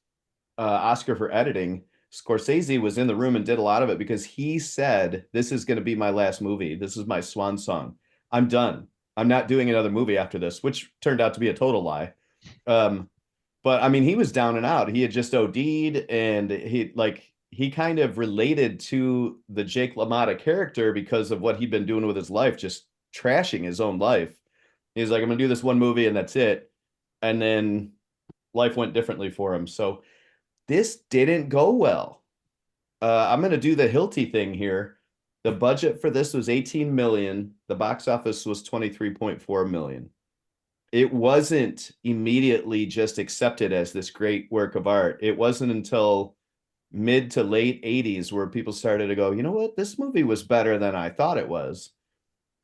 Oscar for editing, Scorsese was in the room and did a lot of it because he said, this is going to be my last movie. This is my swan song. I'm done. I'm not doing another movie after this, which turned out to be a total lie. But I mean, he was down and out. He had just OD'd, and he kind of related to the Jake LaMotta character because of what he'd been doing with his life, just trashing his own life. He's like, I'm gonna do this one movie and that's it. And then life went differently for him. So this didn't go well. I'm gonna do the Hilty thing here. The budget for this was 18 million. The box office was 23.4 million. It wasn't immediately just accepted as this great work of art. It wasn't until mid to late 80s where people started to go, you know what, this movie was better than I thought it was.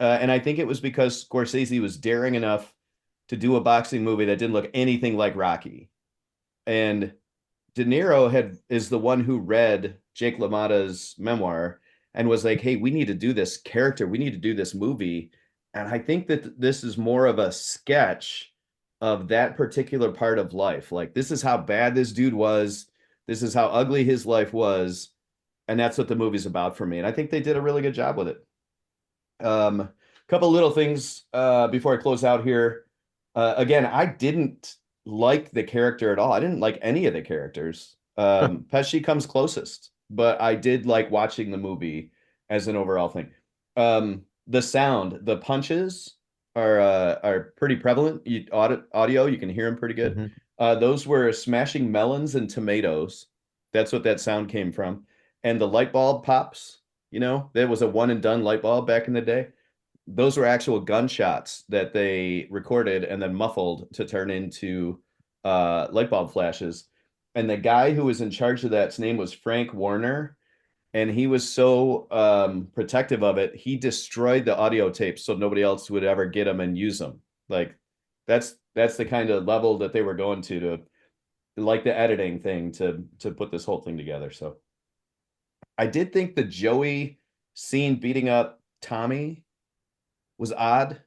And I think it was because Scorsese was daring enough to do a boxing movie that didn't look anything like Rocky. And De Niro is the one who read Jake LaMotta's memoir and was like, hey, we need to do this character. We need to do this movie. And I think that this is more of a sketch of that particular part of life. Like, this is how bad this dude was. This is how ugly his life was. And that's what the movie's about for me. And I think they did a really good job with it. A couple little things before I close out here. Again, I didn't like the character at all. I didn't like any of the characters. Pesci comes closest, but I did like watching the movie as an overall thing. The sound, the punches are pretty prevalent. Audio, you can hear them pretty good. Mm-hmm. Those were smashing melons and tomatoes. That's what that sound came from. And the light bulb pops, there was a one and done light bulb back in the day. Those were actual gunshots that they recorded and then muffled to turn into light bulb flashes. And the guy who was in charge of that's name was Frank Warner. And he was so protective of it, he destroyed the audio tapes so nobody else would ever get them and use them. Like, that's the kind of level that they were going to like the editing thing to put this whole thing together. So I did think the Joey scene beating up Tommy was odd.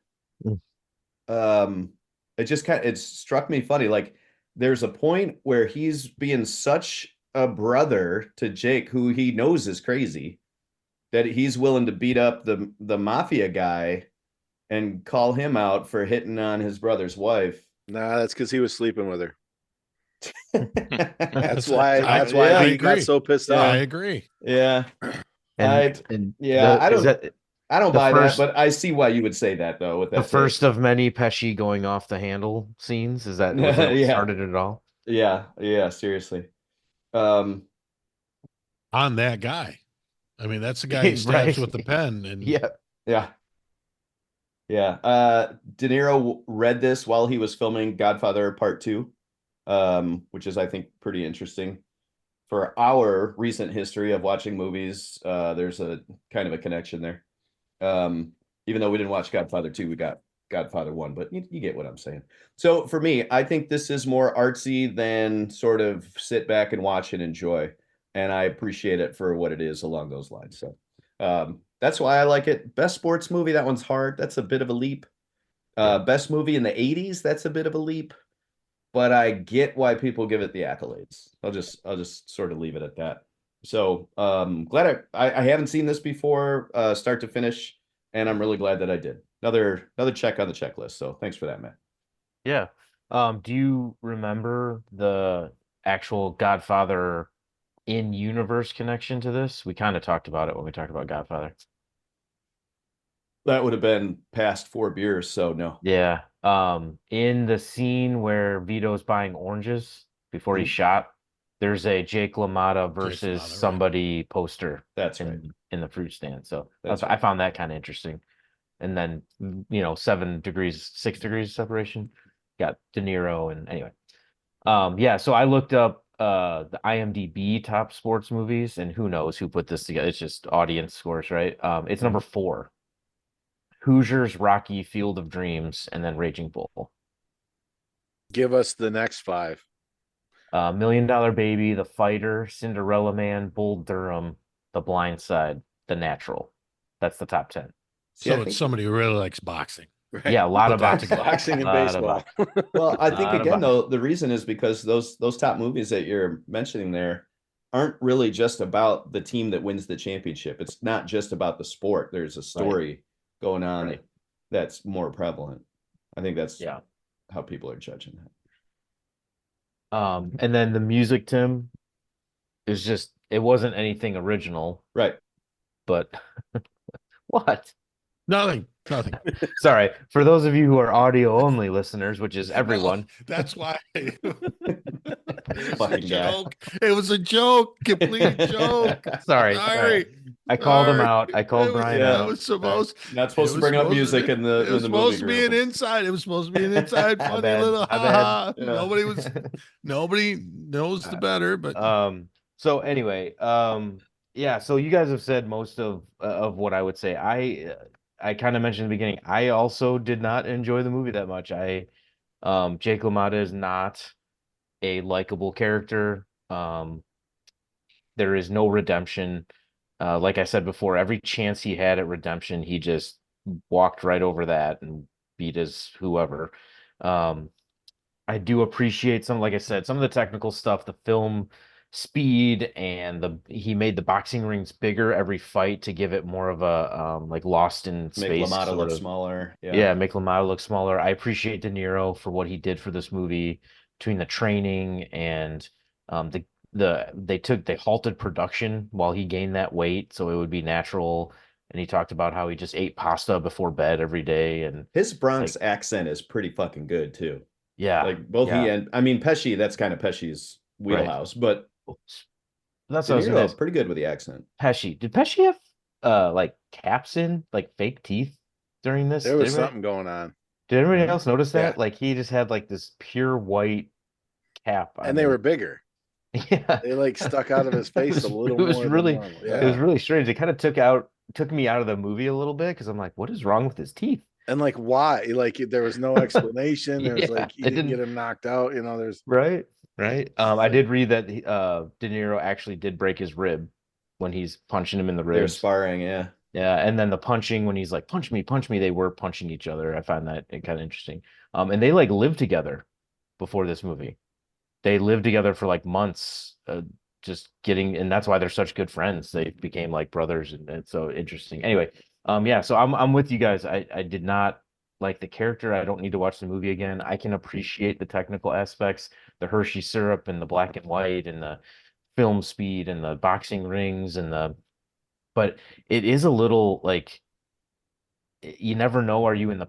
It struck me funny. Like, there's a point where he's being such a brother to Jake, who he knows is crazy, that he's willing to beat up the mafia guy and call him out for hitting on his brother's wife. Nah, that's because he was sleeping with her. That's why he got so pissed off. I agree. Yeah. I don't buy that, but I see why you would say that, though. With that first of many Pesci going off the handle scenes, was that what started it all? Yeah, seriously. Um, On that guy. I mean, that's the guy he stabs Right. with the pen, and Yeah. yeah. Yeah. De Niro read this while he was filming Godfather Part 2, which is, I think, pretty interesting. For our recent history of watching movies, there's a kind of a connection there. Even though we didn't watch Godfather 2, we got Godfather 1, but you get what I'm saying. So for me, I think this is more artsy than sort of sit back and watch and enjoy. And I appreciate it for what it is along those lines. So that's why I like it. Best sports movie, that one's hard. That's a bit of a leap. Best movie in the 80s, that's a bit of a leap. But I get why people give it the accolades. I'll just sort of leave it at that. So glad I haven't seen this before, start to finish, and I'm really glad that I did. Another check on the checklist. So thanks for that, Matt. Yeah. Do you remember the actual Godfather in-universe connection to this? We kind of talked about it when we talked about Godfather. That would have been past 4 beers, so no. Yeah. In the scene where Vito's buying oranges before he's shot, there's a Jake LaMotta versus LaMotta, right. somebody poster That's right. in the fruit stand. So That's I right. found that kind of interesting. And then, 6 degrees of separation. Got De Niro and anyway. Yeah, so I looked up the IMDb top sports movies, and who knows who put this together. It's just audience scores, right? It's number 4. Hoosiers, Rocky, Field of Dreams, and then Raging Bull. Give us the next 5. Million Dollar Baby, The Fighter, Cinderella Man, Bull Durham, The Blind Side, The Natural. That's the top 10. See, I so it's think somebody who really likes boxing. Right. Yeah, a lot Put of that boxing. together. Boxing and Lot of baseball. well, I think Lot of again boxing. though, the reason is because those top movies that you're mentioning there aren't really just about the team that wins the championship. It's not just about the sport. There's a story going on Right. that's more prevalent. I think that's Yeah. how people are judging that. And then the music, Tim, is just it wasn't anything original, Right. but what? Nothing. Sorry, for those of you who are audio only listeners, which is everyone. No, that's why. It was a Fucking guy. joke. It was a joke. Complete joke. Sorry. I called him out. I called Brian Yeah. out. It was supposed. Not supposed to bring up music in the It was in the movie supposed to be an group. inside. It was supposed to be an inside My funny bad, little my ha bad. ha. Yeah. Nobody knows the better, but So anyway, yeah, so you guys have said most of what I would say. I kind of mentioned in the beginning, I also did not enjoy the movie that much. Jake LaMotta is not a likable character. There is no redemption. Like I said before, every chance he had at redemption, he just walked right over that and beat his whoever. Um, I do appreciate like I said, some of the technical stuff, the film speed and he made the boxing rings bigger every fight to give it more of a like lost in Make space LaMotta sort look of. smaller. Yeah, make LaMotta look smaller. I appreciate De Niro for what he did for this movie between the training and they halted production while he gained that weight so it would be natural. And he talked about how he just ate pasta before bed every day and His Bronx like accent is pretty fucking good too. yeah, Like both he yeah, and I mean Pesci, that's kind of Pesci's right. wheelhouse, but That's De what I was gonna Niro say. pretty good with the accent. Pesci. Did Pesci have like caps in, like fake teeth during this? There was something going on. Did everybody else notice Yeah. that? Like he just had like this pure white cap on And they his- were bigger. Yeah. They like stuck out of his face a little more than normal. It was really strange. It kind of took me out of the movie a little bit because I'm like, what is wrong with his teeth? And like why? Like there was no explanation. There was Yeah, like he it didn't get didn't- him knocked out. There's Right. I did read that De Niro actually did break his rib when he's punching him in the They're ribs. sparring, yeah. Yeah, and then the punching when he's like, punch me, they were punching each other. I find that kind of interesting. And they like lived together before this movie. They lived together for like months, just getting, and that's why they're such good friends. They became like brothers, and it's so interesting. Anyway, yeah, so I'm with you guys. I did not like the character. I don't need to watch the movie again. I can appreciate the technical aspects, the Hershey syrup and the black and white and the film speed and the boxing rings but it is a little like you never know, are you in the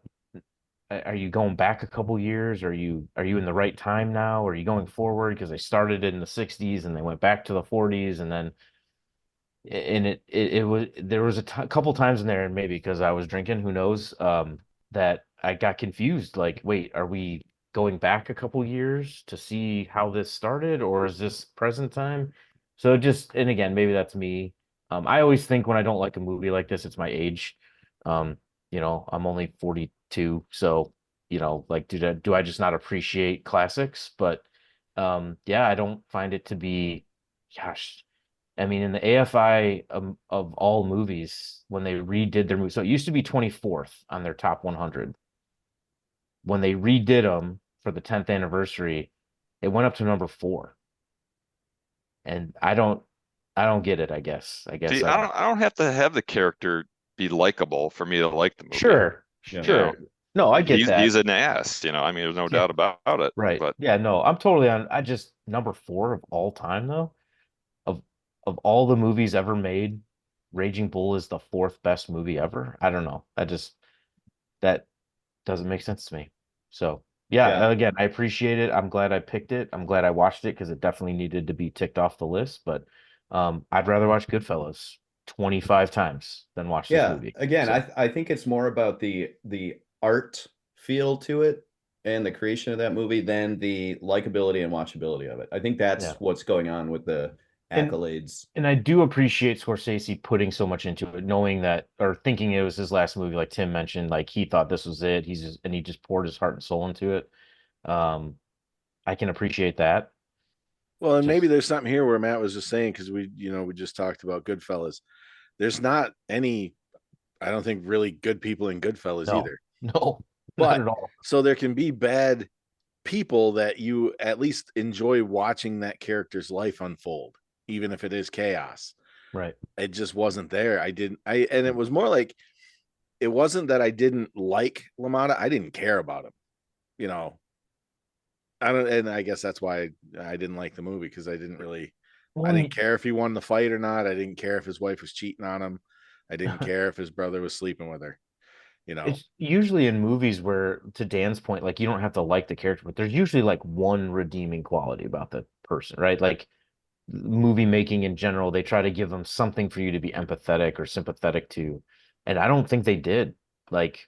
are you going back a couple years? Are you in the right time now? Are you going forward? Because they started in the 60s and they went back to the 40s, and then and it was there was couple times in there, and maybe because I was drinking, who knows, that I got confused. Like, wait, are we going back a couple years to see how this started, or is this present time? So just, and again, maybe that's me. I always think when I don't like a movie like this, it's my age. Um, I'm only 42, so like, do I just not appreciate classics? But yeah, I don't find it to be, gosh. I mean, in the AFI of all movies, when they redid their movie, so it used to be 24th on their top 100. When they redid them for the 10th anniversary, it went up to number 4. And I don't get it, I guess. See, I, I don't have to have the character be likable for me to like the movie. sure, Yeah. sure. No, I get that. He's an ass, I mean, there's no doubt about it. Right. But Yeah, no, I'm totally on. I just number 4 of all time though, of of all the movies ever made, Raging Bull is the 4th best movie ever. I don't know. That doesn't make sense to me. So yeah, Yeah. again, I appreciate it. I'm glad I picked it. I'm glad I watched it because it definitely needed to be ticked off the list. But I'd rather watch Goodfellas 25 times than watch this Yeah. movie. Again, So, I think it's more about the art feel to it and the creation of that movie than the likability and watchability of it. I think that's yeah. what's going on with the And accolades. and I do appreciate Scorsese putting so much into it, knowing that or thinking it was his last movie, like Tim mentioned, like he thought this was it. He just poured his heart and soul into it. Um, I can appreciate that. Well, and maybe Just there's something here where Matt was just saying, because we just talked about Goodfellas. There's not any, I don't think, really good people in Goodfellas no, either. no, not But at all. so there can be bad people that you at least enjoy watching that character's life unfold, even if it is chaos. Right. It just wasn't there. And it was more like, it wasn't that I didn't like LaMotta. I didn't care about him, you know. And I guess that's why I didn't like the movie, because I didn't care if he won the fight or not. I didn't care if his wife was cheating on him. I didn't care if his brother was sleeping with her, you know. It's usually in movies where, to Dan's point, like you don't have to like the character, but there's usually like one redeeming quality about the person, right? Like movie making in general, they try to give them something for you to be empathetic or sympathetic to. And I don't think they did. Like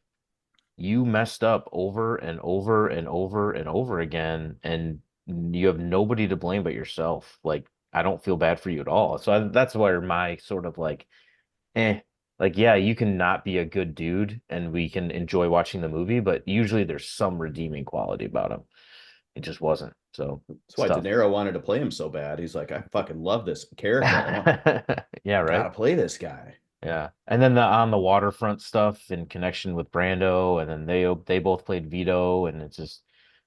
you messed up over and over and over and over again, and you have nobody to blame but yourself. Like I don't feel bad for you at all. So that's where my sort of like, eh, like yeah, you can not be a good dude, and we can enjoy watching the movie, but usually there's some redeeming quality about him. It just wasn't. So That's it's why tough. De Niro wanted to play him so bad. He's like, I fucking love this character. Yeah, Gotta right. play this guy. Yeah. And then the on the waterfront stuff in connection with Brando, and then they both played Vito, and it's just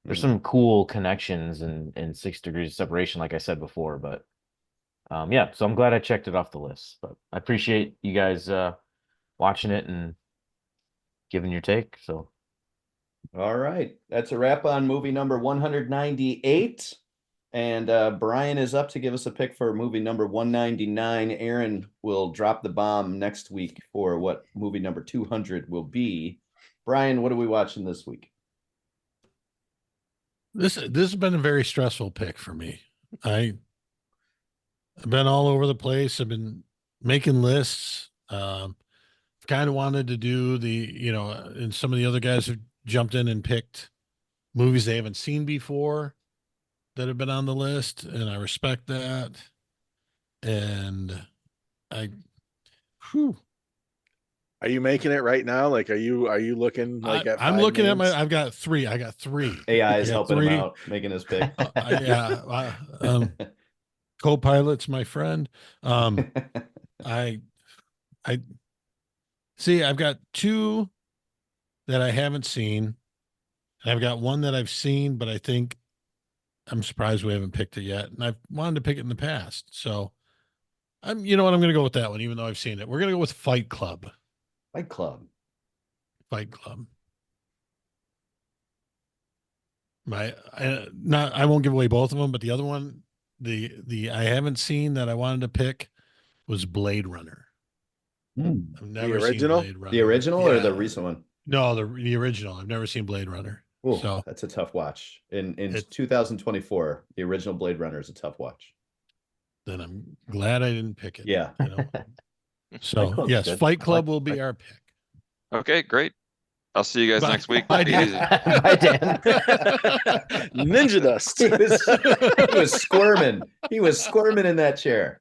there's some cool connections and 6 degrees of separation, like I said before. But yeah, so I'm glad I checked it off the list. But I appreciate you guys watching it and giving your take. So All right. That's a wrap on movie number 198. And Brian is up to give us a pick for movie number 199. Aaron will drop the bomb next week for what movie number 200 will be. Brian, what are we watching this week? This has been a very stressful pick for me. I've been all over the place. I've been making lists. Kind of wanted to do and some of the other guys have jumped in and picked movies they haven't seen before that have been on the list, and I respect that. And I, whew, Are you making it right now? Like, are you looking like at I'm 5 looking at names? I've got three. AI I is got helping him three. out, making his pick. Co-pilot's my friend. I, I see, I've got two that I haven't seen. I've got one that I've seen, but I think I'm surprised we haven't picked it yet. And I've wanted to pick it in the past. So you know what? I'm going to go with that one, even though I've seen it. We're going to go with Fight Club. Fight Club. Fight Club. I won't give away both of them, but the other one, the I haven't seen that I wanted to pick was Blade Runner. I've never seen original? Blade Runner. The original or the Yeah. recent one? No, the original. I've never seen Blade Runner. Ooh, So that's a tough watch. In It's- 2024, the original Blade Runner is a tough watch. then I'm glad I didn't pick it. Yeah. You know. Fight So Club's yes, good. Fight Club Fight- will be Fight- our pick. Okay, great. I'll see you guys Bye. next week. Bye, Be Dan. easy. Bye, Dan. Ninja dust. He was squirming. He was squirming in that chair.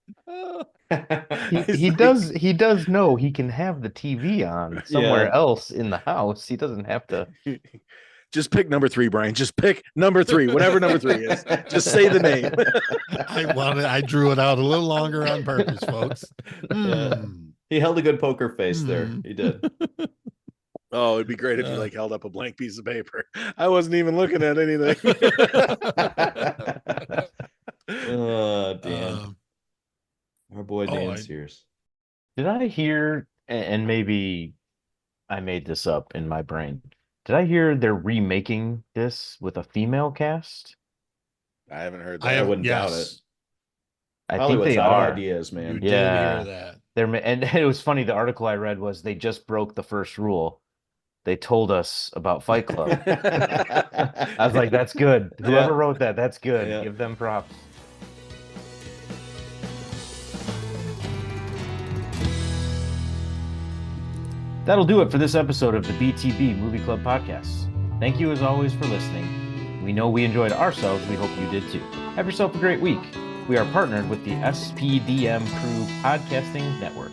He does know he can have the TV on somewhere else in the house. He doesn't have to. Just pick number 3, Brian. Just pick number 3, whatever number 3 is. Just say the name. I drew it out a little longer on purpose, folks. Yeah. Hmm. He held a good poker face there. Hmm. He did. Oh, it'd be great if you like held up a blank piece of paper. I wasn't even looking at anything. Oh, Dan. Um, Our boy oh, Dan I- Sears. Did I hear, and maybe I made this up in my brain. Did I hear they're remaking this with a female cast? I haven't heard I that. have, wouldn't doubt yes, I think Hollywood's they out of are. ideas, you man. did Yeah. hear that. And it was funny. The article I read was they just broke the first rule. They told us about Fight Club. I was like, that's good. Whoever Yeah. wrote that, that's good. Yeah. Give them props. That'll do it for this episode of the BTB Movie Club podcast. Thank you as always for listening. We know we enjoyed ourselves. We hope you did too. Have yourself a great week. We are partnered with the SPDM Crew Podcasting Network.